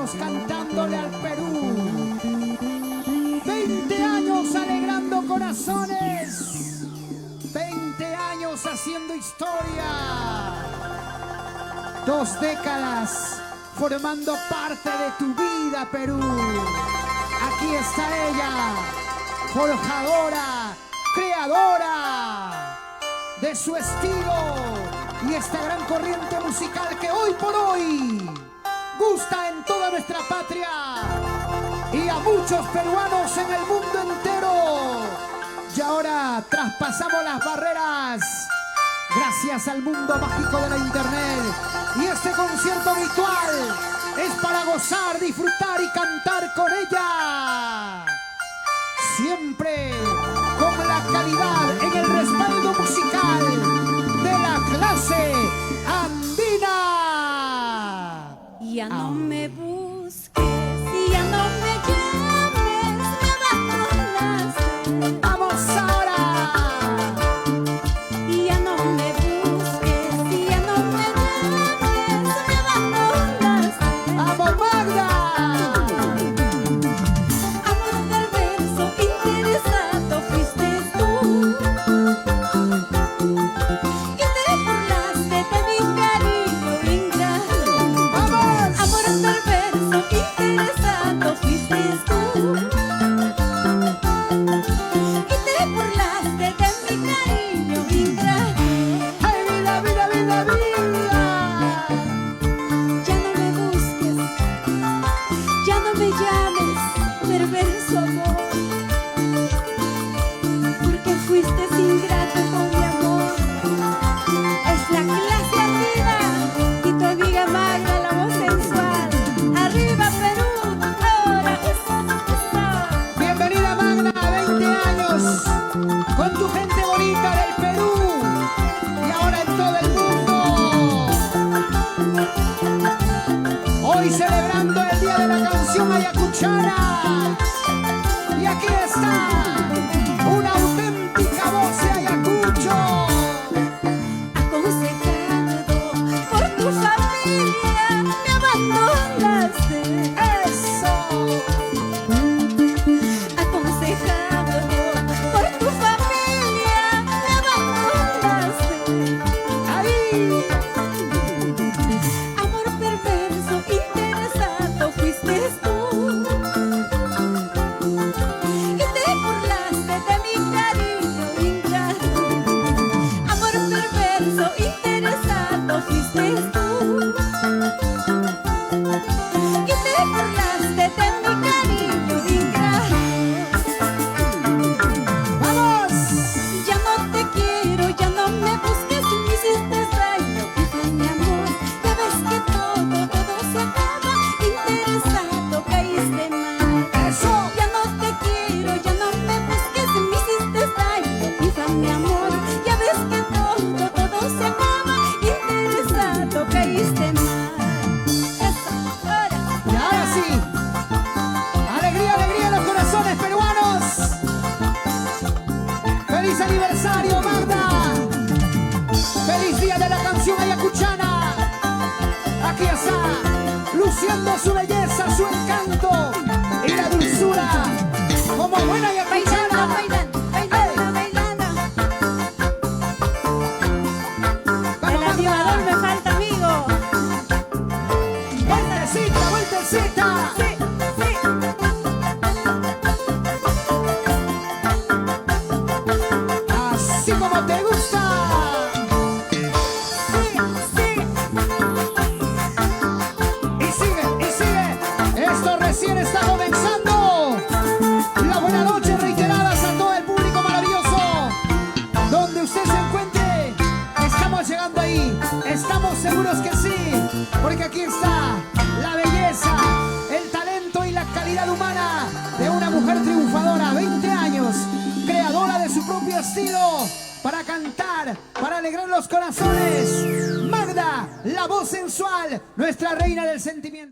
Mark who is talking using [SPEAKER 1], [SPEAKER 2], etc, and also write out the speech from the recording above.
[SPEAKER 1] años cantándole al Perú. 20 años alegrando corazones. 20 años haciendo historia. 2 décadas formando parte de tu vida, Perú. Aquí está ella, forjadora, creadora de su estilo y esta gran corriente musical que hoy por hoy gusta en toda nuestra patria y a muchos peruanos en el mundo entero. Y ahora traspasamos las barreras gracias al mundo mágico de la internet, y este concierto virtual es para gozar, disfrutar y cantar con ella, siempre con la calidad en el respaldo musical de la clase andina.
[SPEAKER 2] Ya no me busques, ya no me llames, me abandonaste.
[SPEAKER 1] ¡Vamos ahora!
[SPEAKER 2] Ya no me busques, ya no me llames, me abandonaste.
[SPEAKER 1] ¡Vamos, Magda!
[SPEAKER 2] Amor perverso, interesado fuiste tú, y te burlaste de mi cariño ingrato.
[SPEAKER 1] ¡Vamos!
[SPEAKER 2] Amor perverso, interesado fuiste tú, y te burlaste de mi cariño ingrato.
[SPEAKER 1] ¡Ay, vida, vida, vida, vida!
[SPEAKER 2] Ya no me busques, ya no me llames, perverso amor, porque fuiste ingrato con mi amor. Es la clase andina y tu amiga Magda, la voz sensual. Arriba Perú, ahora eso.
[SPEAKER 1] Bienvenida, Magda, 20 años con tu gente bonita del Perú y ahora en todo el mundo. Hoy celebrando el Día de la Canción Ayacuchana. Y aquí está una auténtica voz de Ayacucho.
[SPEAKER 2] Aconsejado por tu familia, me abandonaste.
[SPEAKER 1] ¡Eso!
[SPEAKER 2] Aconsejado por tu familia, me abandonaste.
[SPEAKER 1] ¡Ahí!
[SPEAKER 2] Amor perverso, interesado fuiste tú, y te burlaste de mi cariño ingrato. Amor perverso, interesado fuiste tú, y te burlaste de mi cariño ingrato.
[SPEAKER 1] ¡Vamos!
[SPEAKER 2] Ya no te quiero, ya no me busques, me hiciste daño, viva mi amor. Ya ves que todo se acaba, interesado caíste mal.
[SPEAKER 1] ¡Eso!
[SPEAKER 2] Ya no te quiero, ya no me busques, me hiciste daño, viva mi amor. Ya ves que todo se acaba, interesado caíste mal. Eso, ahora.
[SPEAKER 1] Y ahora sí, alegría, alegría en los corazones peruanos. ¡Feliz aniversario, Magda! ¡Feliz Día de la Canción Ayacuchana! Aquí está, luciendo su belleza, su encanto y la dulzura como buena ayacuchana.
[SPEAKER 2] Bailando, bailando, bailando.
[SPEAKER 1] ¡Vamos,
[SPEAKER 2] El animador
[SPEAKER 1] Magda!
[SPEAKER 2] me falta, amigo.
[SPEAKER 1] ¡Vueltecita, vueltecita!
[SPEAKER 2] Sí, sí.
[SPEAKER 1] ¡Así como te gusta! Y sigue, y sigue. Esto recién está comenzando. La buena noche reiteradas a todo el público maravilloso. Donde usted se encuentre, estamos llegando ahí. Estamos seguros que sí. Porque aquí está la belleza, el talento y la calidad humana de una mujer triunfadora. 20 años, creadora de su propio estilo. Para cantar, para alegrar los corazones. Magda, la voz sensual, nuestra reina del sentimiento.